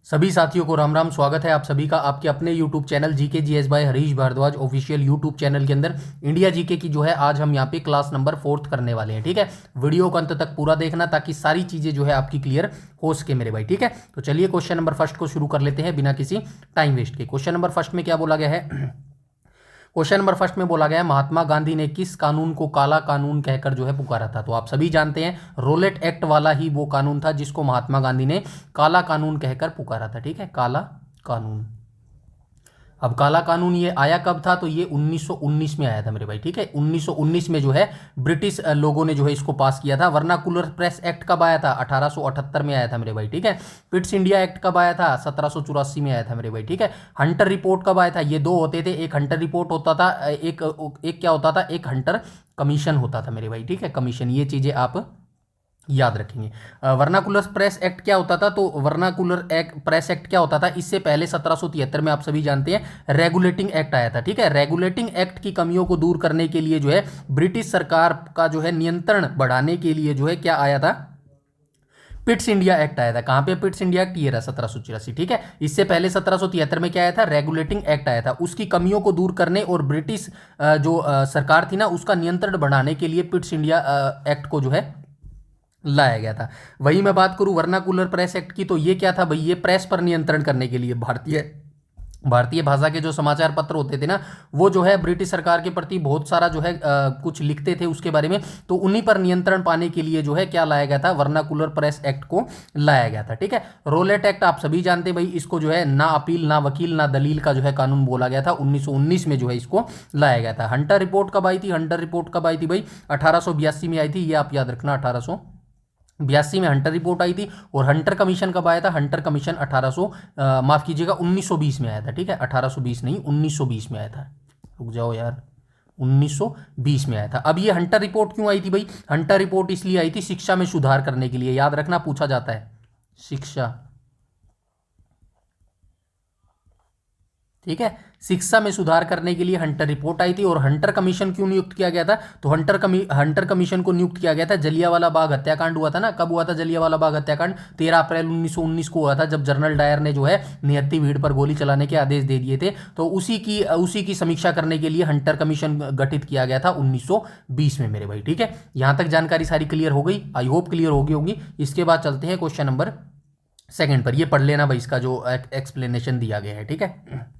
सभी साथियों को राम राम। स्वागत है आप सभी का आपके अपने YouTube channel GK GS by Harish Bhardwaj official YouTube channel के अंदर। इंडिया जीके की जो है आज हम यहाँ पे क्लास नंबर 4 करने वाले हैं। ठीक है, वीडियो को अंत तक पूरा देखना ताकि सारी चीज़ें जो है आपकी क्लियर हो सके मेरे भाई। ठीक है, तो चलिए क्वेश्चन नंबर फर्स्ट को शुरू कर लेते हैं बिना किसी टाइम वेस्ट के। क्वेश्चन नंबर फर्स्ट में क्या बोला गया है? क्वेश्चन नंबर फर्स्ट में बोला गया है महात्मा गांधी ने किस कानून को काला कानून कहकर जो है पुकारा था। तो आप सभी जानते हैं रोलेट एक्ट वाला ही वो कानून था जिसको महात्मा गांधी ने काला कानून कहकर पुकारा था। ठीक है, काला कानून। अब काला कानून ये आया कब था? तो ये 1919 में आया था मेरे भाई। ठीक है, 1919 में जो है ब्रिटिश लोगों ने जो है इसको पास किया था। वर्नाकुलर प्रेस एक्ट कब आया था? 1878 में आया था मेरे भाई। ठीक है, पिट्स इंडिया एक्ट कब आया था? 1784 में आया था मेरे भाई। ठीक है, हंटर रिपोर्ट कब आया था? ये दो होते थे, एक हंटर रिपोर्ट होता था, एक क्या होता था, एक हंटर कमीशन होता था मेरे भाई। ठीक है, कमीशन, ये चीजें आप याद रखेंगे। वर्नाकुलर प्रेस एक्ट क्या होता था? तो वर्नाकुलर एक्ट प्रेस एक्ट क्या होता था? इससे पहले 1773 में आप सभी जानते हैं रेगुलेटिंग एक्ट आया था। ठीक है, रेगुलेटिंग एक्ट की कमियों को दूर करने के लिए जो है ब्रिटिश सरकार का जो है नियंत्रण बढ़ाने के लिए जो है क्या आया था? पिट्स इंडिया एक्ट आया था। कहां पे पिट्स इंडिया एक्ट? ये रहा 1784। ठीक है, इससे पहले 1773 में क्या आया था? रेगुलेटिंग एक्ट आया था। उसकी कमियों को दूर करने और ब्रिटिश जो सरकार थी ना उसका नियंत्रण बढ़ाने के लिए पिट्स इंडिया एक्ट को जो है लाया गया था। वही मैं बात करूं वर्नाकुलर प्रेस एक्ट की, तो ये क्या था भाई? ये प्रेस पर नियंत्रण करने के लिए भारतीय भाषा के जो समाचार पत्र होते थे ना वो जो है ब्रिटिश सरकार के प्रति बहुत सारा जो है कुछ लिखते थे उसके बारे में, तो उन्हीं पर नियंत्रण पाने के लिए जो है क्या लाया गया था? वर्नाकुलर प्रेस एक्ट को लाया गया था। ठीक है, रोलेट एक्ट आप सभी जानते हैं भाई, इसको जो है ना अपील ना वकील ना दलील का जो है कानून बोला गया था। 1919 में जो है इसको लाया गया था। हंटर रिपोर्ट कब आई थी? हंटर रिपोर्ट कब आई थी भाई? 1882 में आई थी, ये आप याद रखना। 1882 में हंटर रिपोर्ट आई थी। और हंटर कमीशन कब आया था? हंटर कमीशन 1800 माफ कीजिएगा 1920 में आया था। ठीक है, 1820 नहीं 1920 में आया था। रुक जाओ यार, 1920 में आया था। अब ये हंटर रिपोर्ट क्यों आई थी भाई? हंटर रिपोर्ट इसलिए आई थी शिक्षा में सुधार करने के लिए। याद रखना, पूछा जाता है शिक्षा। ठीक है, शिक्षा में सुधार करने के लिए हंटर रिपोर्ट आई थी। और हंटर कमीशन क्यों नियुक्त किया गया था? तो हंटर कमीशन को नियुक्त किया गया था, जलियांवाला बाग हत्याकांड हुआ था ना। कब हुआ था जलियांवाला बाग हत्याकांड? 13 अप्रैल 1919 को हुआ था, जब जनरल डायर ने जो है निहत्थी भीड़ पर गोली चलाने के आदेश दे दिए थे। तो उसी की समीक्षा करने के लिए हंटर कमीशन गठित किया गया था 1920 में मेरे भाई। ठीक है, यहां तक जानकारी सारी क्लियर हो गई? आई होप क्लियर हो गई होगी। इसके बाद चलते हैं क्वेश्चन नंबर सेकंड पर। ये पढ़ लेना भाई, इसका जो एक्सप्लेनेशन दिया गया है। ठीक है,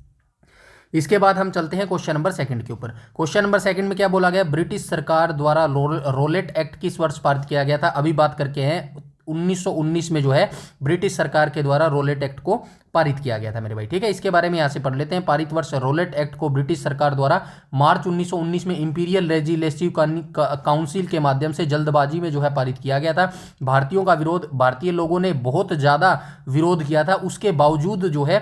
इसके बाद हम चलते हैं क्वेश्चन नंबर सेकंड के ऊपर। क्वेश्चन नंबर सेकंड में क्या बोला गया? ब्रिटिश सरकार द्वारा रोलेट एक्ट किस वर्ष पारित किया गया था? अभी बात करके हैं 1919 में जो है ब्रिटिश सरकार के द्वारा रोलेट एक्ट को पारित किया गया था मेरे भाई। ठीक है, इसके बारे में यहां से पढ़ लेते हैं। पारित वर्ष रोलेट एक्ट को ब्रिटिश सरकार द्वारा मार्च 1919 में इंपीरियल लेजिस्लेटिव काउंसिल के माध्यम से जल्दबाजी में जो है पारित किया गया था। भारतीय लोगों ने बहुत ज्यादा विरोध किया था, उसके बावजूद जो है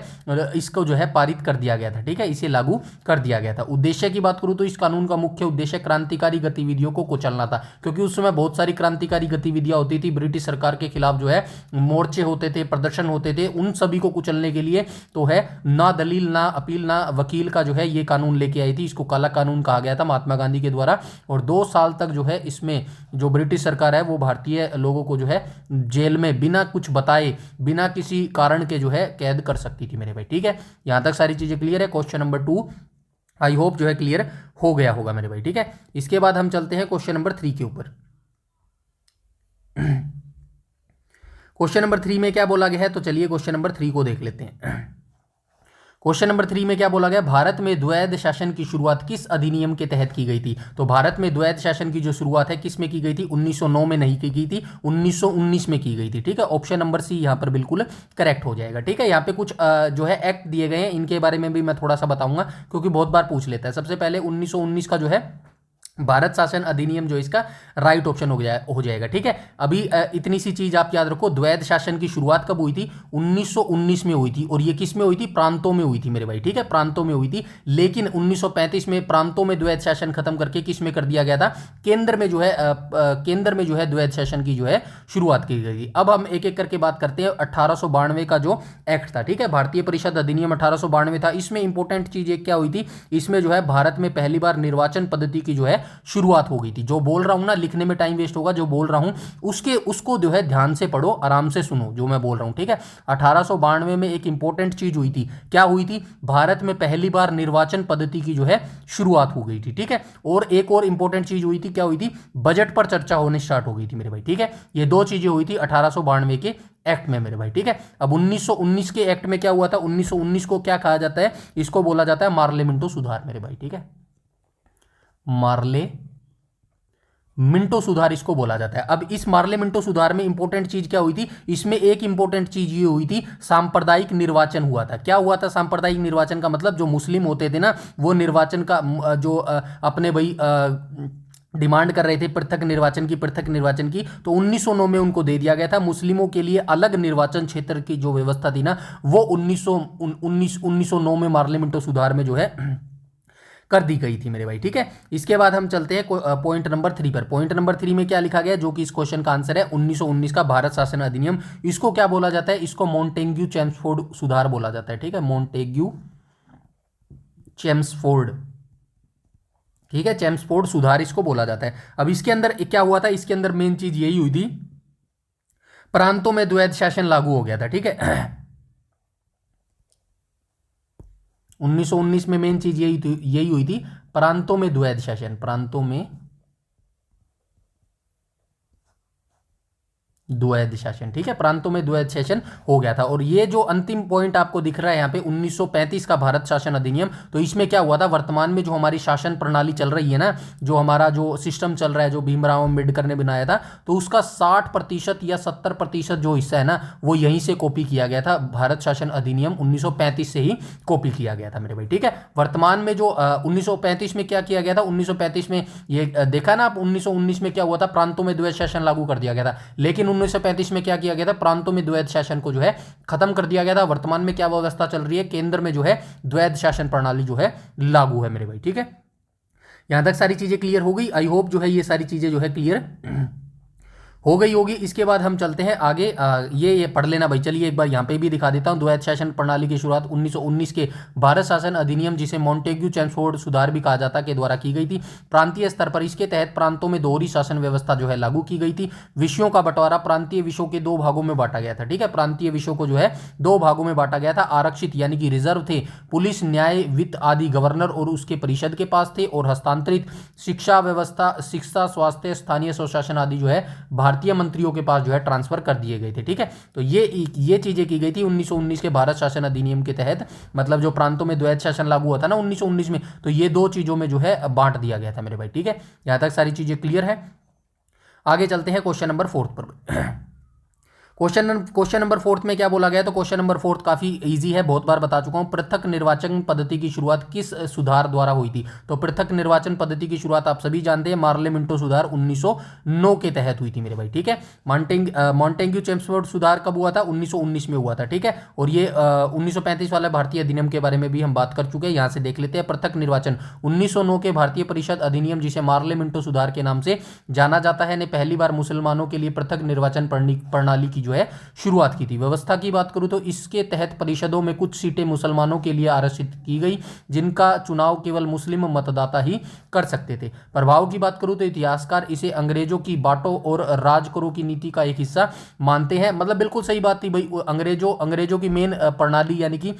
इसको जो है पारित कर दिया गया था। ठीक है, इसे लागू कर दिया गया था। उद्देश्य की बात करूं तो इस कानून का मुख्य उद्देश्य क्रांतिकारी गतिविधियों को कुचलना था, क्योंकि उस समय बहुत सारी क्रांतिकारी गतिविधियां होती थी ब्रिटिश सरकार के खिलाफ। जो है मोर्चे होते थे, प्रदर्शन होते थे, उन सभी को कुचलने के लिए तो है ना दलील ना अपील ना वकील का जो है ये कानून लेके आई थी। इसको काला कानून कहा गया था महात्मा गांधी के द्वारा। और 2 साल तक जो है इसमें जो ब्रिटिश सरकार है वो भारतीय लोगों को जो है जेल में बिना कुछ बताए, बिना किसी कारण के जो है कैद कर सकती थी मेरे भाई। ठीक है, यहां तक सारी चीजें क्लियर है। क्वेश्चन नंबर 2 आई होप जो है क्लियर हो गया होगा मेरे भाई। ठीक है, इसके बाद हम चलते हैं क्वेश्चन नंबर 3 के ऊपर। क्वेश्चन नंबर 3 में क्या बोला गया है? तो चलिए क्वेश्चन नंबर 3 को देख लेते हैं। क्वेश्चन नंबर 3 में क्या बोला गया? भारत में द्वैध शासन की शुरुआत किस अधिनियम के तहत की गई थी? तो भारत में द्वैध शासन की जो शुरुआत है किस में की गई थी? 1909 में नहीं की गई थी, 1919 में की गई थी। ठीक है, ऑप्शन नंबर सी यहां पर बिल्कुल करेक्ट हो जाएगा। ठीक है, यहां पे कुछ जो है एक्ट दिए गए हैं, इनके बारे में भी मैं थोड़ा सा बताऊंगा क्योंकि बहुत बार पूछ लेता है। सबसे पहले 1919 का जो है भारत शासन अधिनियम जो इसका राइट ऑप्शन हो जाएगा। ठीक है, अभी इतनी सी चीज आप याद रखो, द्वैध शासन की शुरुआत कब हुई थी? 1919 में हुई थी। और ये किस में हुई थी? प्रांतों में हुई थी मेरे भाई। ठीक है, प्रांतों में हुई थी। लेकिन 1935 में प्रांतों में द्वैध शासन खत्म करके किस में कर दिया गया था? केंद्र में जो है द्वैध शासन की जो है शुरुआत की गई थी। अब हम एक एक करके बात करते हैं। 1892 का जो एक्ट था, ठीक है, भारतीय परिषद अधिनियम 1892 था। इसमें इंपॉर्टेंट चीज एक क्या हुई थी? इसमें जो है भारत में पहली बार निर्वाचन पद्धति की जो है शुरुआत हो गई थी। जो बोल रहा हूँ ना, लिखने में टाइम वेस्ट होगा, जो बोल रहा हूँ उसको जो है ध्यान से पढ़ो, आराम से सुनो जो मैं बोल रहा हूँ, ठीक है। 1892 में एक इंपॉर्टेंट चीज हुई थी। क्या हुई थी? भारत में पहली बार निर्वाचन पद्धति की जो है शुरुआत हो गई थी, ठीक है। और एक और इंपॉर्टेंट चीज हुई थी, क्या हुई थी? बजट पर चर्चा होने स्टार्ट हो गई थी मेरे भाई, ठीक है। ये दो चीजें हुई थी 1892 के एक्ट में मेरे भाई, ठीक है। अब 1919 के एक्ट में क्या हुआ था? 1919 को क्या कहा जाता है? इसको बोला जाता है मार्ले मिंटो सुधार मेरे भाई, ठीक है। मार्ले मिंटो सुधार इसको बोला जाता है। अब इस मार्ले मिंटो सुधार में इंपॉर्टेंट चीज क्या हुई थी? इसमें एक इंपॉर्टेंट चीज ये हुई थी, सांप्रदायिक निर्वाचन हुआ था। क्या हुआ था सांप्रदायिक निर्वाचन का मतलब? जो मुस्लिम होते थे ना, वो निर्वाचन का जो अपने भाई डिमांड कर रहे थे पृथक निर्वाचन की, तो 1909 में उनको दे दिया गया था। मुस्लिमों के लिए अलग निर्वाचन क्षेत्र की जो व्यवस्था थी ना, वो 1909 में मार्ले मिंटो सुधार में जो है कर दी गई थी मेरे भाई, ठीक है। इसके बाद हम चलते हैं पॉइंट नंबर 3 पर। पॉइंट नंबर 3 में क्या लिखा गया, जो कि इस क्वेश्चन का आंसर है 1919 का भारत शासन अधिनियम। इसको क्या बोला जाता है? इसको मॉन्टेग्यू चेम्सफोर्ड सुधार बोला जाता है, ठीक है। मॉन्टेग्यू चेम्सफोर्ड, ठीक है, चेम्सफोर्ड सुधार इसको बोला जाता है। अब इसके अंदर क्या हुआ था? इसके अंदर मेन चीज यही हुई थी, प्रांतों में द्वैध शासन लागू हो गया था, ठीक है। 1919 में मेन चीज यही हुई थी, प्रांतों में द्वैध शासन, प्रांतों में द्वैध शासन, ठीक है। प्रांतों में द्वैध शासन हो गया था। और ये जो अंतिम पॉइंट आपको दिख रहा है यहाँ पे 1935 का भारत शासन अधिनियम, तो इसमें क्या हुआ था? वर्तमान में जो हमारी शासन प्रणाली चल रही है ना, जो हमारा जो सिस्टम चल रहा है, जो भीमराव अम्बेडकर ने बनाया था, तो उसका 60% या 70% जो हिस्सा है ना, वो यहीं से कॉपी किया गया था। भारत शासन अधिनियम 1935 से ही कॉपी किया गया था मेरे भाई, ठीक है। वर्तमान में जो 1935 में क्या किया गया था? 1935 में ये देखा ना आप, 1919 में क्या हुआ था? प्रांतों में द्वैध शासन लागू कर दिया गया था। लेकिन 1935 में क्या किया गया था? प्रांतों में द्वैध शासन को जो है खत्म कर दिया गया था। वर्तमान में क्या व्यवस्था चल रही है? केंद्र में जो है द्वैध शासन प्रणाली जो है लागू है मेरे भाई, ठीक है। यहां तक सारी चीजें क्लियर हो गई। आई होप जो है ये सारी चीजें जो है क्लियर हो गई होगी। इसके बाद हम चलते हैं आगे। ये पढ़ लेना भाई। चलिए एक बार यहाँ पे भी दिखा देता हूँ। द्वैध शासन प्रणाली की शुरुआत 1919 के भारत शासन अधिनियम, जिसे मॉन्टेग्यू चेम्सफोर्ड सुधार भी कहा जाता, के द्वारा की गई थी। प्रांतीय स्तर पर इसके तहत प्रांतों में दोहरी शासन व्यवस्था जो है लागू की गई थी। विषयों का बंटवारा प्रांतीय विषयों के 2 भागों में बांटा गया था, ठीक है। प्रांतीय विषयों को जो है 2 भागों में बांटा गया था। आरक्षित यानी कि रिजर्व थे, पुलिस, न्याय, वित्त आदि गवर्नर और उसके परिषद के पास थे। और हस्तांतरित शिक्षा व्यवस्था, शिक्षा, स्वास्थ्य, स्थानीय स्वशासन आदि जो है भारतीय मंत्रियों के जो है ट्रांसफर कर दिए गए थे, ठीक है। तो ये चीजें की गई थी 1919 के भारत शासन अधिनियम के तहत। मतलब जो प्रांतों में द्वैध शासन लागू हुआ था ना 1919 में, तो ये 2 चीजों में जो है बांट दिया गया था मेरे भाई, ठीक है। यहां तक सारी चीजें क्लियर है। आगे चलते हैं क्वेश्चन नंबर 4 पर। क्वेश्चन नंबर 4 में क्या बोला गया? तो क्वेश्चन नंबर 4 काफी इजी है, बहुत बार बता चुका हूं। पृथक निर्वाचन पद्धति की शुरुआत किस सुधार द्वारा हुई थी? तो पृथक निर्वाचन पद्धति की शुरुआत आप सभी जानते हैं, मार्ले मिंटो सुधार 1909 के तहत हुई थी मेरे भाई, ठीक है। मॉन्टेग्यू चेम्सफोर्ड सुधार कब हुआ था? 1919 में हुआ था, ठीक है। और ये 1935 वाला भारतीय अधिनियम के बारे में भी हम बात कर चुके हैं, यहां से देख लेते हैं। पृथक निर्वाचन 1909 के भारतीय परिषद अधिनियम, जिसे मार्ले मिंटो सुधार के नाम से जाना जाता है, ने पहली बार मुसलमानों के लिए पृथक निर्वाचन प्रणाली की जो है शुरुआत की थी। व्यवस्था की बात करूं तो इसके तहत परिषदों में कुछ सीटें मुसलमानों के लिए आरक्षित की गई, जिनका चुनाव केवल मुस्लिम मतदाता ही कर सकते थे। प्रभाव की बात करूं तो इतिहासकार इसे अंग्रेजों की बांटो और राज करो की नीति का एक हिस्सा मानते हैं। मतलब बिल्कुल सही बात थी भाई। अंग्रेजों की मेन प्रणाली यानी कि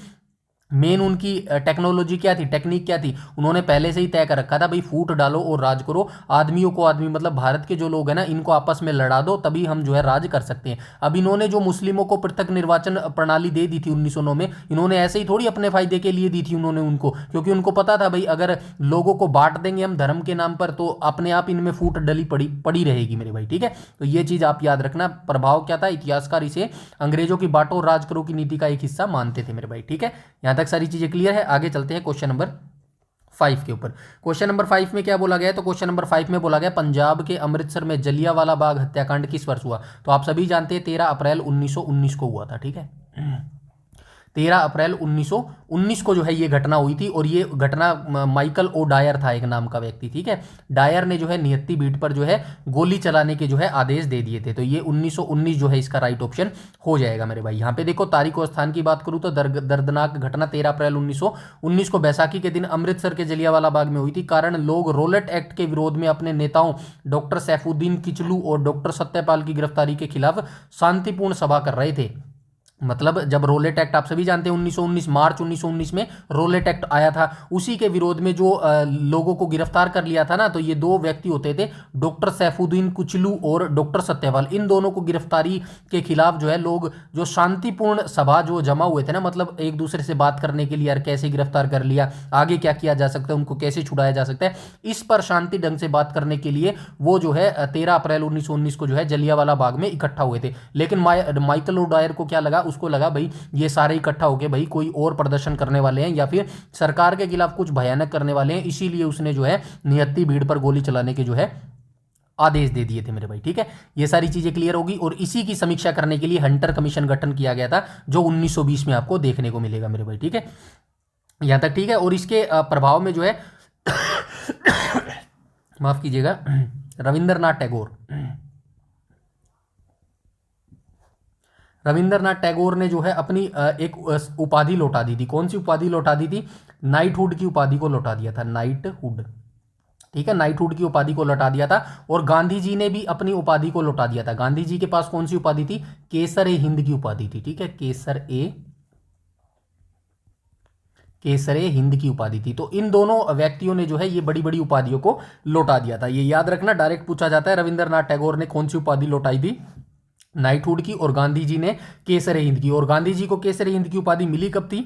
मेन उनकी टेक्नोलॉजी क्या थी, टेक्निक क्या थी, उन्होंने पहले से ही तय कर रखा था भाई, फूट डालो और राज करो। आदमियों को आदमी, मतलब भारत के जो लोग हैं ना, इनको आपस में लड़ा दो, तभी हम जो है राज कर सकते हैं। अब इन्होंने जो मुस्लिमों को पृथक निर्वाचन प्रणाली दे दी थी 1909 में, इन्होंने ऐसे ही थोड़ी अपने फायदे के लिए दी थी उन्होंने उनको, क्योंकि उनको पता था भाई अगर लोगों को बांट देंगे हम धर्म के नाम पर, तो अपने आप इनमें फूट डली पड़ी रहेगी मेरे भाई, ठीक है। तो ये चीज आप याद रखना। प्रभाव क्या था? इतिहासकार इसे अंग्रेजों की बांटो और राज करो की नीति का एक हिस्सा मानते थे मेरे भाई, ठीक है। यहां तक सारी चीजें क्लियर है। आगे चलते हैं क्वेश्चन नंबर 5 के ऊपर। क्वेश्चन नंबर 5 में क्या बोला गया है? तो क्वेश्चन नंबर 5 में बोला गया पंजाब के अमृतसर में जलियांवाला बाग हत्याकांड किस वर्ष हुआ? तो आप सभी जानते हैं 13 अप्रैल 1919 को हुआ था, ठीक है। 13 अप्रैल 1919 को जो है ये घटना हुई थी। और ये घटना माइकल ओ डायर था एक नाम का व्यक्ति, ठीक है। डायर ने जो है नियति बीट पर जो है गोली चलाने के जो है आदेश दे दिए थे। तो ये 1919 जो है इसका राइट ऑप्शन हो जाएगा मेरे भाई। यहाँ पे देखो तारीख और स्थान की बात करूँ तो दर्दनाक घटना 13 अप्रैल 1919 को बैसाखी के दिन अमृतसर के जलियांवाला बाग में हुई थी। कारण लोग रोलेट एक्ट के विरोध में अपने नेताओं डॉक्टर सैफुद्दीन किचलू और डॉक्टर सत्यपाल की गिरफ्तारी के खिलाफ शांतिपूर्ण सभा कर रहे थे। मतलब जब रोलेट एक्ट आप सभी जानते हैं 1919 मार्च 1919 में रोलेट एक्ट आया था, उसी के विरोध में जो लोगों को गिरफ्तार कर लिया था ना, तो ये दो व्यक्ति होते थे डॉक्टर सैफुद्दीन कुचलू और डॉक्टर सत्यपाल। इन दोनों को गिरफ्तारी के खिलाफ जो है लोग जो शांतिपूर्ण सभा जो जमा हुए थे ना, मतलब एक दूसरे से बात करने के लिए यार कैसे गिरफ्तार कर लिया, आगे क्या किया जा सकता है, उनको कैसे छुड़ाया जा सकता है, इस पर शांति ढंग से बात करने के लिए वो जो है 13 अप्रैल 1919 को जो है जलियांवाला बाग में इकट्ठा हुए थे। लेकिन माइकल ओ डायर को क्या लगा, उसको लगा भाई ये सारे इकट्ठा होके भाई कोई और प्रदर्शन करने वाले हैं या फिर सरकार के खिलाफ कुछ भयानक करने वाले हैं, इसीलिए उसने जो है नियति भीड़ पर गोली चलाने के जो है आदेश दे दिए थे मेरे भाई, ठीक है। ये सारी चीजें क्लियर होगी। और इसी की समीक्षा करने के लिए हंटर कमीशन गठन किया गया था जो 1920 में आपको देखने को मिलेगा मेरे भाई, ठीक है। यहां तक ठीक है। और इसके प्रभाव में जो है माफ कीजिएगा, रविंद्रनाथ टैगोर ने जो है अपनी एक उपाधि लौटा दी थी। कौन सी उपाधि लौटा दी थी? नाइटहुड की उपाधि को लौटा दिया था, नाइटहुड, ठीक है, नाइटहुड की उपाधि को लौटा दिया था। और गांधी जी ने भी अपनी उपाधि को लौटा दिया था। गांधी जी के पास कौन सी उपाधि थी? केसर ए हिंद की उपाधि थी, ठीक है, केसर ए हिंद की उपाधि थी। तो इन दोनों व्यक्तियों ने जो है ये बड़ी बड़ी उपाधियों को लौटा दिया था। ये याद रखना, डायरेक्ट पूछा जाता है रविंद्रनाथ टैगोर ने कौन सी उपाधि लौटाई थी? नाइटहुड की। और गांधी जी ने केसर हिंद की। और गांधी जी को केसर हिंद की उपाधि मिली कब थी?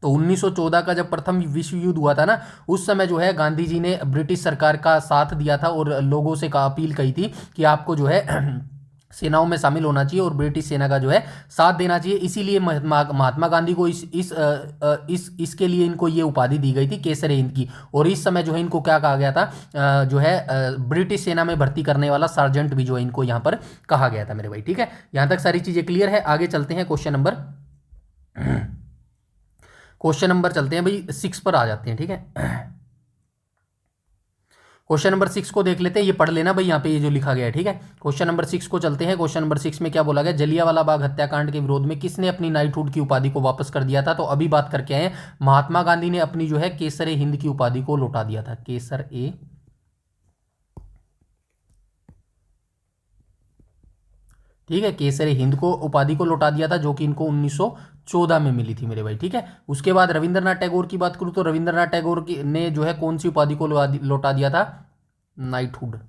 तो 1914 का जब प्रथम विश्व युद्ध हुआ था ना, उस समय जो है गांधी जी ने ब्रिटिश सरकार का साथ दिया था और लोगों से का अपील कही थी कि आपको जो है सेनाओं में शामिल होना चाहिए और ब्रिटिश सेना का जो है साथ देना चाहिए। इसीलिए महात्मा गांधी को इसके लिए इनको ये उपाधि दी गई थी केसर हिंद की। और इस समय जो है इनको क्या कहा गया था, जो है ब्रिटिश सेना में भर्ती करने वाला सार्जेंट भी जो है इनको यहाँ पर कहा गया था मेरे भाई, ठीक है। यहाँ तक सारी चीजें क्लियर है। आगे चलते हैं क्वेश्चन नंबर चलते हैं भाई 6 पर आ जाते हैं, ठीक है। क्वेश्चन नंबर 6 को देख लेते हैं, ये पढ़ लेना भाई यहाँ पे ये जो लिखा गया है, ठीक है। क्वेश्चन नंबर 6 को चलते हैं। क्वेश्चन नंबर 6 में क्या बोला गया? जलियांवाला बाग हत्याकांड के विरोध में किसने अपनी नाइटहुड की उपाधि को वापस कर दिया था? तो अभी बात करके आए, महात्मा गांधी ने अपनी जो है केसर ए हिंद की उपाधि को लौटा दिया था, केसर ए, ठीक है, केसर ए हिंद को उपाधि को लौटा दिया था जो कि इनको 1914 में मिली थी मेरे भाई, ठीक है। उसके बाद रविंद्रनाथ टैगोर की बात करूं तो रविंद्रनाथ टैगोर ने जो है कौन सी उपाधि को लौटा दिया था? नाइटहुड,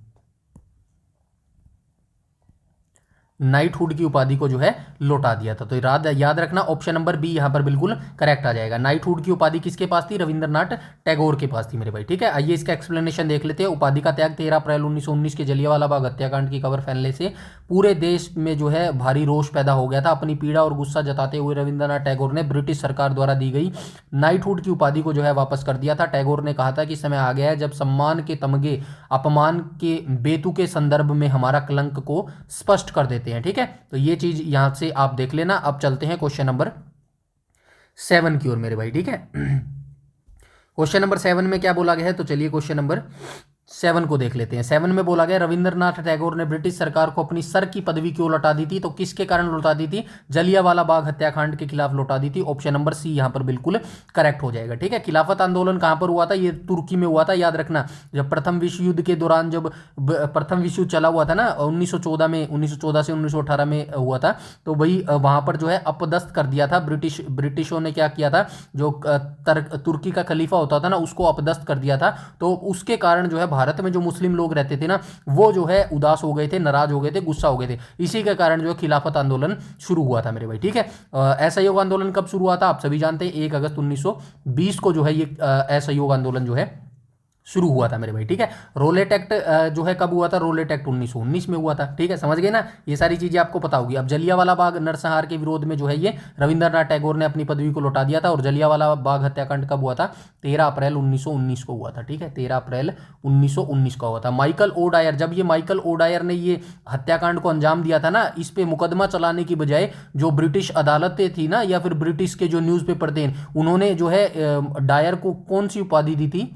नाइटहुड की उपाधि को जो है लौटा दिया था। तो याद रखना ऑप्शन नंबर बी यहां पर बिल्कुल करेक्ट आ जाएगा। नाइटहुड की उपाधि किसके पास थी? रविंद्रनाथ टैगोर के पास थी मेरे भाई, ठीक है। आइए इसका एक्सप्लेनेशन देख लेते हैं। उपाधि का त्याग 13 अप्रैल 1919 के जलियांवाला बाग हत्याकांड की खबर फैलने से पूरे देश में जो है भारी रोष पैदा हो गया था। अपनी पीड़ा और गुस्सा जताते हुए रविंद्रनाथ टैगोर ने ब्रिटिश सरकार द्वारा दी गई नाइटहुड की उपाधि को जो है वापस कर दिया था। टैगोर ने कहा था कि समय आ गया है जब सम्मान के तमगे अपमान के बेतुके संदर्भ में हमारा कलंक को स्पष्ट कर देते हैं, ठीक है। तो ये चीज यहां से आप देख लेना। अब चलते हैं क्वेश्चन नंबर 7 की ओर मेरे भाई, ठीक है। क्वेश्चन नंबर 7 में क्या बोला गया है? तो चलिए क्वेश्चन नंबर 7 को देख लेते हैं। 7 में बोला गया रविंद्रनाथ टैगोर ने ब्रिटिश सरकार को अपनी सर की पदवी क्यों लौटा दी थी? तो किसके कारण लौटा दी थी? जलियांवाला बाग हत्याकांड के खिलाफ लौटा दी थी। ऑप्शन नंबर सी यहां पर बिल्कुल करेक्ट हो जाएगा, ठीक है। खिलाफत आंदोलन कहां पर हुआ था? ये तुर्की में हुआ था। याद रखना, जब प्रथम विश्व युद्ध के दौरान जब प्रथम विश्व युद्ध चला हुआ था ना 1914 में, 1914 से 1918 में हुआ था, तो वही वहां पर जो है अपदस्थ कर दिया था ब्रिटिशों ने। क्या किया था? जो तुर्की का खलीफा होता था ना, उसको अपदस्थ कर दिया था। तो उसके कारण जो है भारत में जो मुस्लिम लोग रहते थे ना, वो जो है उदास हो गए थे, नाराज हो गए थे, गुस्सा हो गए थे। इसी के कारण जो है खिलाफत आंदोलन शुरू हुआ था मेरे भाई, ठीक है। असहयोग आंदोलन कब शुरू हुआ था? आप सभी जानते हैं 1 अगस्त 1920 को जो है ये असहयोग आंदोलन जो है शुरू हुआ था मेरे भाई, ठीक है। रोलेट एक्ट जो है कब हुआ था, रोलेट एक्ट 1919 में हुआ था, ठीक है, समझ गए ना। ये सारी चीज़ें आपको पता होगी। अब जलियांवाला बाग नरसंहार के विरोध में जो है ये रविंद्रनाथ टैगोर ने अपनी पदवी को लौटा दिया था। और जलियांवाला बाग हत्याकांड कब हुआ था, 13 अप्रैल 1919 को हुआ था, ठीक है, 13 अप्रैल 1919 को हुआ था। माइकल ओ डायर, जब ये माइकल ओ डायर ने ये हत्याकांड को अंजाम दिया था ना, इस पे मुकदमा चलाने की बजाय जो ब्रिटिश अदालतें थी ना, या फिर ब्रिटिश के जो न्यूज़पेपर थे, उन्होंने जो है डायर को कौन सी उपाधि दी थी,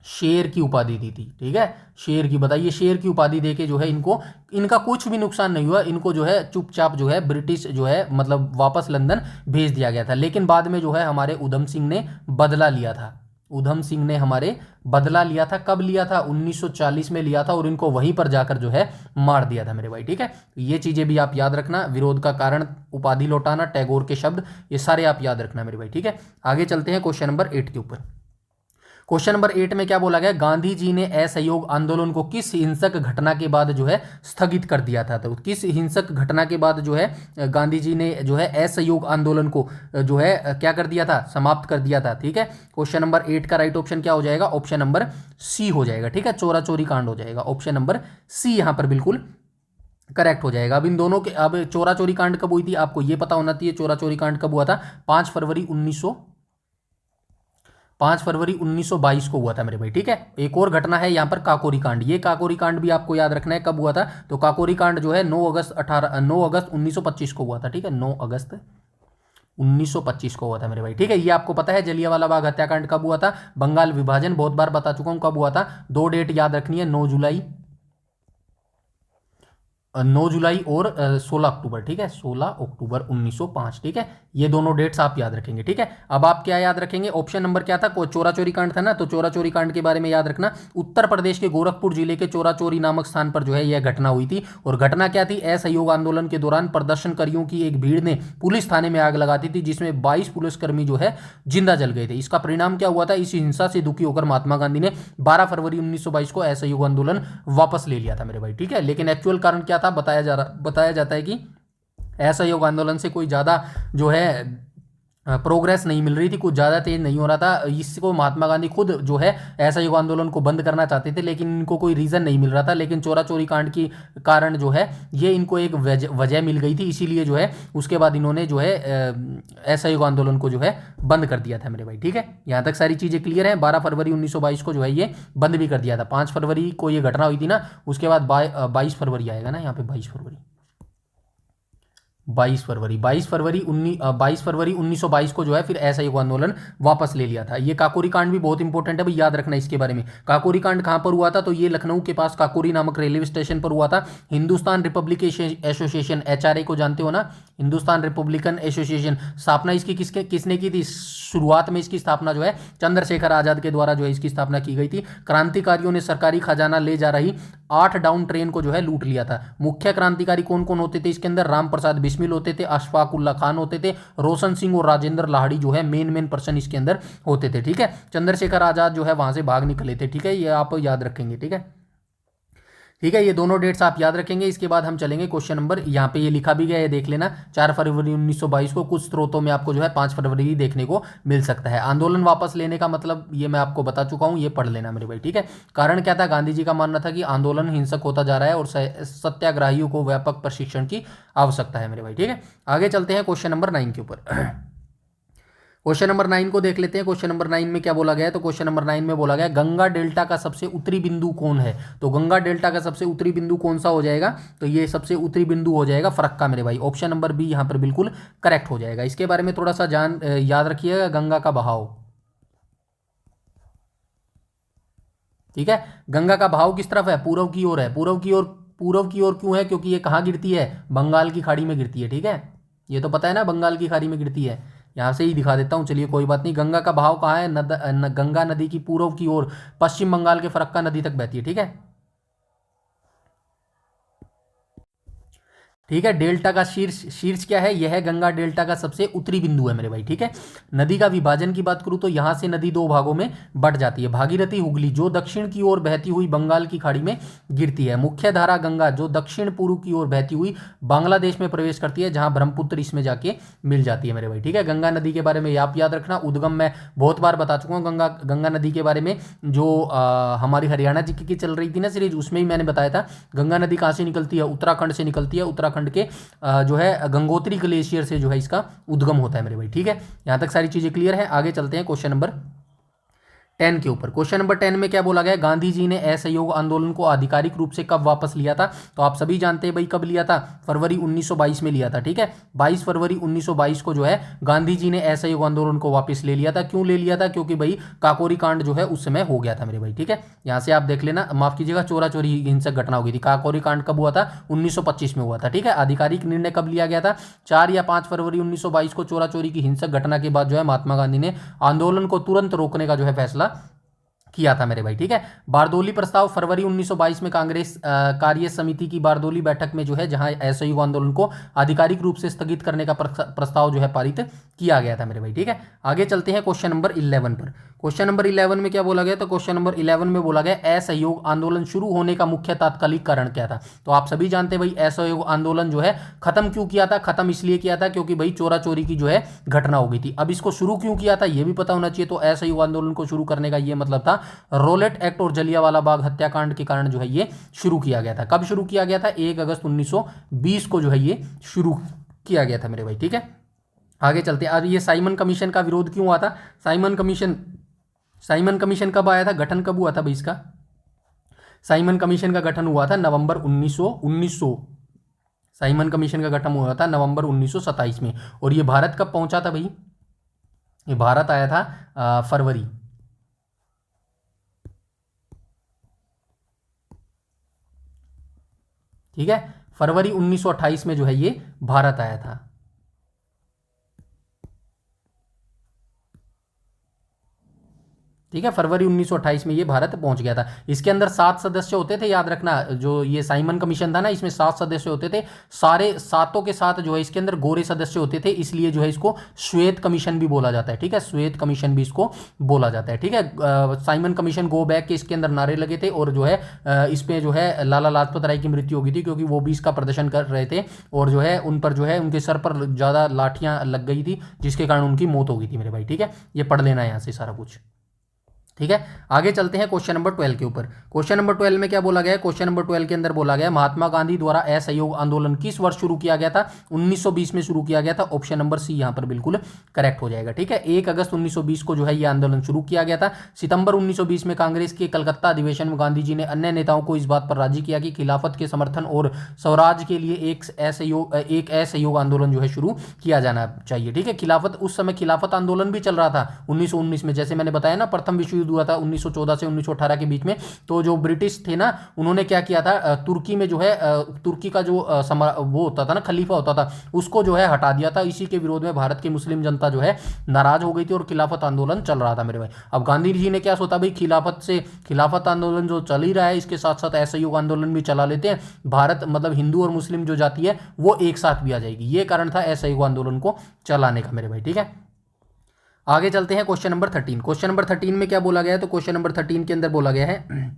शेर की उपाधि दी थी, ठीक है, शेर की। बताइए, शेर की उपाधि देके जो है इनको, इनका कुछ भी नुकसान नहीं हुआ, इनको जो है चुपचाप जो है ब्रिटिश जो है मतलब वापस लंदन भेज दिया गया था। लेकिन बाद में जो है हमारे उधम सिंह ने बदला लिया था, उधम सिंह ने हमारे बदला लिया था। कब लिया था, 1940 में लिया था, और इनको वहीं पर जाकर जो है मार दिया था मेरे भाई, ठीक है। ये चीजें भी आप याद रखना, विरोध का कारण, उपाधि लौटाना, टैगोर के शब्द, ये सारे आप याद रखना मेरे भाई, ठीक है। आगे चलते हैं क्वेश्चन नंबर 8 के ऊपर। क्वेश्चन नंबर 8 में क्या बोला गया, गांधी जी ने असहयोग आंदोलन को किस हिंसक घटना के बाद जो है स्थगित कर दिया था। तो किस हिंसक घटना के बाद जो है गांधी जी ने जो है असहयोग आंदोलन को जो है क्या कर दिया था, समाप्त कर दिया था, ठीक है। क्वेश्चन नंबर 8 का राइट ऑप्शन क्या हो जाएगा, ऑप्शन नंबर सी हो जाएगा, ठीक है, चोरा चोरी कांड हो जाएगा, ऑप्शन नंबर सी यहां पर बिल्कुल करेक्ट हो जाएगा। अब इन दोनों के, अब चोरा चोरी कांड कब हुई थी, आपको ये पता होना चाहिए, चोरा चोरी कांड कब हुआ था, 5 फरवरी 1922 को हुआ था मेरे भाई, ठीक है। एक और घटना है यहाँ पर काकोरी कांड, ये काकोरी कांड भी आपको याद रखना है कब हुआ था। तो काकोरी कांड जो है 9 अगस्त 1925 को हुआ था, ठीक है, 9 अगस्त 1925 को हुआ था मेरे भाई, ठीक है। ये आपको पता है। जलियांवाला बाग हत्याकांड कब हुआ था, बंगाल विभाजन, बहुत बार बता चुका हूं कब हुआ था। दो डेट याद रखनी है, 9 जुलाई और 16 अक्टूबर, ठीक है, 16 अक्टूबर 1905, ठीक है। ये दोनों डेट्स आप याद रखेंगे, ठीक है। अब आप क्या याद रखेंगे, ऑप्शन नंबर क्या था, चोरा चोरी कांड था ना, तो चोरा चोरी कांड के बारे में याद रखना। उत्तर प्रदेश के गोरखपुर जिले के चोरा चोरी नामक स्थान पर जो है यह घटना हुई थी। और घटना क्या थी, असहयोग आंदोलन के दौरान प्रदर्शनकारियों की एक भीड़ ने पुलिस थाने में आग लगा दी थी, जिसमें 22 पुलिसकर्मी जो है जिंदा जल गए थे। इसका परिणाम क्या हुआ था, इस हिंसा से दुखी होकर महात्मा गांधी ने 12 फरवरी 1922 को असहयोग आंदोलन वापस ले लिया था मेरे भाई, ठीक है। लेकिन एक्चुअल कारण क्या था, बताया जाता है कि असहयोग आंदोलन से कोई ज़्यादा जो है प्रोग्रेस नहीं मिल रही थी, कुछ ज़्यादा तेज नहीं हो रहा था। इसको महात्मा गांधी खुद जो है असहयोग आंदोलन को बंद करना चाहते थे, लेकिन इनको कोई रीज़न नहीं मिल रहा था। लेकिन चोरा चोरी कांड की कारण जो है ये इनको एक वजह मिल गई थी, इसीलिए जो है उसके बाद इन्होंने जो है असहयोग आंदोलन को जो है बंद कर दिया था मेरे भाई, ठीक है। यहाँ तक सारी चीज़ें क्लियर हैं। 12 फरवरी 1922 को जो है ये बंद भी कर दिया था। 5 फरवरी को ये घटना हुई थी ना, उसके बाद 22 फरवरी आएगा ना यहाँ पे, 22 फरवरी 1922 को जो है फिर असहयोग आंदोलन वापस ले लिया था। ये काकोरी कांड भी बहुत इंपॉर्टेंट है भाई, याद रखना इसके बारे में। काकोरी कांड कहां पर हुआ था, तो ये लखनऊ के पास काकोरी नामक रेलवे स्टेशन पर हुआ था। हिंदुस्तान रिपब्लिकन एसोसिएशन, एचआरए को जानते हो ना, हिंदुस्तान रिपब्लिकन एसोसिएशन, स्थापना इसकी किसने की थी, शुरुआत में इसकी स्थापना जो है चंद्रशेखर आजाद के द्वारा जो है इसकी स्थापना की गई थी। क्रांतिकारियों ने सरकारी खजाना ले जा रही 8 डाउन ट्रेन को जो है लूट लिया था। मुख्य क्रांतिकारी कौन कौन होते थे इसके अंदर, राम प्रसाद बिस्मिल होते थे, अशफाक उल्ला खान होते थे, रोशन सिंह और राजेंद्र लाहिड़ी जो है मेन पर्सन इसके अंदर होते थे, ठीक है। चंद्रशेखर आजाद जो है वहां से भाग निकले थे, ठीक है, ये आप याद रखेंगे, ठीक है, ठीक है। ये दोनों डेट्स आप याद रखेंगे। इसके बाद हम चलेंगे क्वेश्चन नंबर, यहाँ पे ये लिखा भी गया है, देख लेना, 4 फरवरी 1922 को। कुछ स्रोतों में आपको जो है 5 फरवरी देखने को मिल सकता है। आंदोलन वापस लेने का मतलब ये मैं आपको बता चुका हूँ, ये पढ़ लेना मेरे भाई, ठीक है। कारण क्या था, गांधी जी का मानना था कि आंदोलन हिंसक होता जा रहा है और सत्याग्रहियों को व्यापक प्रशिक्षण की आवश्यकता है मेरे भाई, ठीक है। आगे चलते हैं क्वेश्चन नंबर 9 के ऊपर। क्वेश्चन नंबर 9 को देख लेते हैं। क्वेश्चन नंबर 9 में क्या बोला गया है, तो क्वेश्चन नंबर 9 में बोला गया गंगा डेल्टा का सबसे उत्तरी बिंदु कौन है। तो गंगा डेल्टा का सबसे उत्तरी बिंदु कौन सा हो जाएगा, तो ये सबसे उत्तरी बिंदु हो जाएगा फरक्का मेरे भाई, ऑप्शन नंबर बी यहाँ पर बिल्कुल करेक्ट हो जाएगा। इसके बारे में थोड़ा सा याद रखिएगा, गंगा का बहाव, ठीक है, गंगा का बहाव किस तरफ है, पूर्व की ओर है। पूर्व की ओर क्यों है, क्योंकि ये कहाँ गिरती है, बंगाल की खाड़ी में गिरती है, ठीक है, ये तो पता है ना, बंगाल की खाड़ी में गिरती है। यहाँ से ही दिखा देता हूँ, चलिए कोई बात नहीं। गंगा का बहाव कहाँ है, गंगा नदी की पूर्व की ओर पश्चिम बंगाल के फरक्का नदी तक बहती है, ठीक है। ठीक है। डेल्टा का शीर्ष शीर्ष क्या है, यह है गंगा डेल्टा का सबसे उत्तरी बिंदु है मेरे भाई। ठीक है। नदी का विभाजन की बात करूं तो यहां से नदी दो भागों में बट जाती है, भागीरथी हुगली जो दक्षिण की ओर बहती हुई बंगाल की खाड़ी में गिरती है, मुख्य धारा गंगा जो दक्षिण पूर्व की ओर बहती हुई बांग्लादेश में प्रवेश करती है, जहां ब्रह्मपुत्र इसमें जाके मिल जाती है मेरे भाई। ठीक है। गंगा नदी के बारे में आप याद रखना, उद्गम मैं बहुत बार बता चुका हूँ गंगा नदी के बारे में, जो हमारी हरियाणा जी की चल रही थी ना सीरीज, उसमें ही मैंने बताया था। गंगा नदी कहाँ से निकलती है, उत्तराखंड से निकलती है, उत्तराखंड के जो है गंगोत्री ग्लेशियर से जो है इसका उद्गम होता है मेरे भाई। ठीक है। यहां तक सारी चीजें क्लियर है। आगे चलते हैं क्वेश्चन नंबर 10 के ऊपर। क्वेश्चन नंबर 10 में क्या बोला गया, गांधी जी ने असहयोग आंदोलन को आधिकारिक रूप से कब वापस लिया था। तो आप सभी जानते हैं भाई कब लिया था, फरवरी 1922 में लिया था। ठीक है। 22 फरवरी 1922 को जो है गांधी जी ने असहयोग आंदोलन को वापस ले लिया था। क्यों ले लिया था, क्योंकि भाई काकोरी कांड जो है उस समय हो गया था मेरे भाई। ठीक है। यहां से आप देख लेना, माफ कीजिएगा, चोरा चोरी हिंसक घटना हो गई थी। काकोरी कांड कब हुआ था, 1925 में हुआ था। ठीक है। आधिकारिक निर्णय कब लिया गया था, 4 या 5 फरवरी 1922 को चोरा चोरी की हिंसक घटना के बाद जो है महात्मा गांधी ने आंदोलन को तुरंत रोकने का जो है फैसला किया था मेरे भाई। ठीक है। बारदोली प्रस्ताव फरवरी 1922 में कांग्रेस कार्य समिति की बारदोली बैठक में जो है, जहां असहयोग आंदोलन को आधिकारिक रूप से स्थगित करने का प्रस्ताव जो है पारित किया गया था मेरे भाई। ठीक है। आगे चलते हैं क्वेश्चन नंबर 11 पर। क्वेश्चन नंबर 11 में क्या बोला गया, तो क्वेश्चन नंबर 11 में बोला गया असहयोग आंदोलन शुरू होने का मुख्य तात्कालिक कारण क्या था। तो आप सभी जानते हैं भाई असहयोग आंदोलन जो है खत्म क्यों किया था, खत्म इसलिए किया था क्योंकि भाई चोरा चोरी की जो है घटना हो गई थी। अब इसको शुरू क्यों किया था ये भी पता होना चाहिए। तो असहयोग आंदोलन को शुरू करने का ये मतलब था, रोलेट एक्ट और जलियांवाला बाग हत्याकांड के कारण जो है ये शुरू किया गया था। कब शुरू किया गया था, 1 अगस्त 1920 को जो है ये शुरू किया गया था मेरे भाई। ठीक है। आगे चलते हैं। अब ये साइमन कमीशन का विरोध क्यों हुआ था, साइमन कमीशन कब आया था, गठन कब हुआ था भाई इसका। साइमन कमीशन का गठन हुआ था नवंबर 1900 साइमन कमीशन का गठन हुआ था नवंबर 1927 में। और ये भारत कब पहुंचा था भाई, ये भारत आया था फरवरी, ठीक है, फरवरी 1928 में जो है ये भारत आया था। ठीक है। फरवरी 1928 में ये भारत पहुंच गया था। इसके अंदर 7 सदस्य होते थे, याद रखना। जो ये साइमन कमीशन था ना, इसमें 7 सदस्य होते थे। सारे सातों के साथ जो है इसके अंदर गोरे सदस्य होते थे, इसलिए जो है इसको श्वेत कमीशन भी बोला जाता है। ठीक है। श्वेत कमीशन भी इसको बोला जाता है। ठीक है। साइमन कमीशन गो बैक के इसके अंदर नारे लगे थे, और जो है इसमें जो है लाला लाजपत राय की मृत्यु हो गई थी, क्योंकि वो भी इसका प्रदर्शन कर रहे थे, और जो है उन पर जो है उनके सर पर ज़्यादा लाठियां लग गई थी, जिसके कारण उनकी मौत हो गई थी मेरे भाई। ठीक है। ये पढ़ लेना है यहाँ से सारा कुछ। ठीक है। आगे चलते हैं क्वेश्चन नंबर 12 के ऊपर। क्वेश्चन नंबर 12 में क्या बोला गया है, क्वेश्चन नंबर 12 के अंदर बोला गया महात्मा गांधी द्वारा असहयोग आंदोलन किस वर्ष शुरू किया गया था। 1920 में शुरू किया गया था। ऑप्शन नंबर सी यहां पर बिल्कुल करेक्ट हो जाएगा। ठीक है। 1 अगस्त 1920 को जो है यह आंदोलन शुरू किया गया था। सितंबर 1920 में कांग्रेस के कलकत्ता अधिवेशन में गांधी जी ने अन्य नेताओं को इस बात पर राजी किया कि खिलाफत के समर्थन और स्वराज के लिए एक असहयोग आंदोलन जो है शुरू किया जाना चाहिए। ठीक है। खिलाफत, उस समय खिलाफत आंदोलन भी चल रहा था 1919 में, जैसे मैंने बताया ना, प्रथम विश्व युद्ध हुआ था 1914 से 1918 के बीच में। तो जो ब्रिटिश थे ना, उन्होंने क्या किया था, तुर्की में जो है तुर्की का जो वो होता था ना, खलीफा होता था, उसको जो है हटा दिया था। इसी के विरोध में भारत की मुस्लिम जनता जो है नाराज हो गई थी और खिलाफत आंदोलन चल रहा था मेरे भाई। अब गांधी जी ने क्या सोचा, भाई खिलाफत आंदोलन जो चल ही रहा है, इसके साथ साथ असहयोग आंदोलन भी चला लेते हैं। भारत मतलब हिंदू और मुस्लिम जो जाति है वो एक साथ भी आ जाएगी। ये कारण था असहयोग आंदोलन को चलाने का मेरे भाई। ठीक है। आगे चलते हैं क्वेश्चन नंबर 13। क्वेश्चन नंबर 13 में क्या बोला गया है, तो क्वेश्चन नंबर 13 के अंदर बोला गया है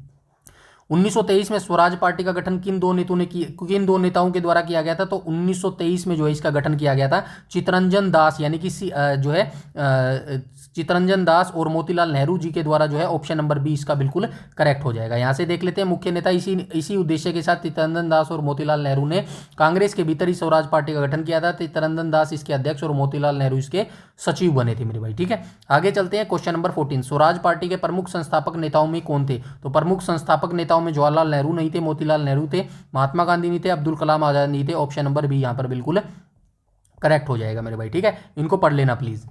1923 में स्वराज पार्टी का गठन किन दो नेताओं के द्वारा किया गया था। तो 1923 में जो है इसका गठन किया गया था चित्तरंजन दास, यानी कि जो है चित्तरंजन दास और मोतीलाल नेहरू जी के द्वारा जो है। ऑप्शन नंबर बी इसका बिल्कुल करेक्ट हो जाएगा। यहां से देख लेते हैं, मुख्य नेता इसी उद्देश्य के साथ चित्तरंजन दास और मोतीलाल नेहरू ने कांग्रेस के भीतर ही स्वराज पार्टी का गठन किया था। चित्तरंजन दास इसके अध्यक्ष और मोतीलाल नेहरू इसके सचिव बने थे मेरे भाई। ठीक है। आगे चलते हैं क्वेश्चन नंबर 14। स्वराज पार्टी के प्रमुख संस्थापक नेताओं में कौन थे। तो प्रमुख संस्थापक नेताओं में जवाहरलाल नेहरू नहीं थे, मोतीलाल नेहरू थे, महात्मा गांधी नहीं थे, अब्दुल कलाम आजाद नहीं थे। ऑप्शन नंबर बी यहां पर बिल्कुल करेक्ट हो जाएगा मेरे भाई। ठीक है। इनको पढ़ लेना प्लीज।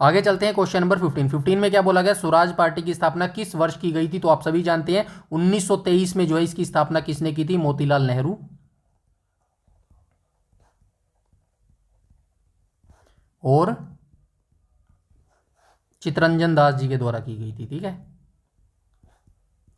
आगे चलते हैं क्वेश्चन नंबर 15 में क्या बोला गया, स्वराज पार्टी की स्थापना किस वर्ष की गई थी। तो आप सभी जानते हैं 1923 में जो है इसकी स्थापना किसने की थी, मोतीलाल नेहरू और चित्तरंजन दास जी के द्वारा की गई थी। ठीक है।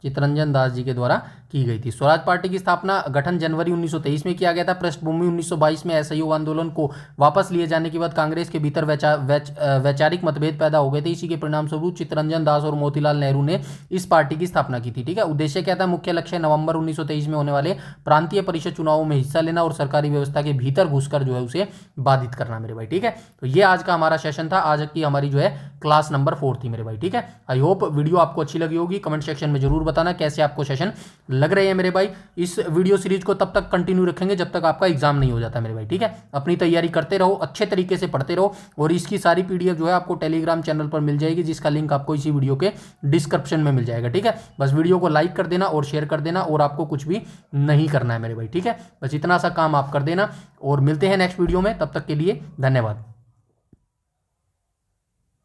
चित्तरंजन दास जी के द्वारा की गई थी। स्वराज पार्टी की स्थापना गठन जनवरी 1923 में किया गया था। पृष्ठभूमि 1922 में असहयोग आंदोलन को वापस लिए जाने के बाद कांग्रेस के भीतर वैचारिक मतभेद पैदा हो गए थे। इसी के परिणाम स्वरूप चित्तरंजन दास और मोतीलाल नेहरू ने इस पार्टी की स्थापना की थी। ठीक है, उद्देश्य क्या था? मुख्य लक्ष्य नवंबर 1923 में होने वाले प्रांतीय परिषद चुनावों में हिस्सा लेना और सरकारी व्यवस्था के भीतर घुसकर जो है उसे बाधित करना मेरे भाई। ठीक है, तो ये आज का हमारा सेशन था, आज की हमारी जो है क्लास नंबर 4 थी मेरे भाई। ठीक है, आई होप वीडियो आपको अच्छी लगी होगी। कमेंट सेक्शन में जरूर बताना कैसे आपको सेशन लग रहे हैं मेरे भाई। इस वीडियो सीरीज को तब तक कंटिन्यू रखेंगे जब तक आपका एग्जाम नहीं हो जाता मेरे भाई। ठीक है, अपनी तैयारी करते रहो, अच्छे तरीके से पढ़ते रहो और इसकी सारी पीडीएफ जो है आपको टेलीग्राम चैनल पर मिल जाएगी, जिसका लिंक आपको इसी वीडियो के डिस्क्रिप्शन में मिल जाएगा। ठीक है, बस वीडियो को लाइक कर देना और शेयर कर देना और आपको कुछ भी नहीं करना है मेरे भाई। ठीक है, बस इतना सा काम आप कर देना और मिलते हैं नेक्स्ट वीडियो में, तब तक के लिए धन्यवाद।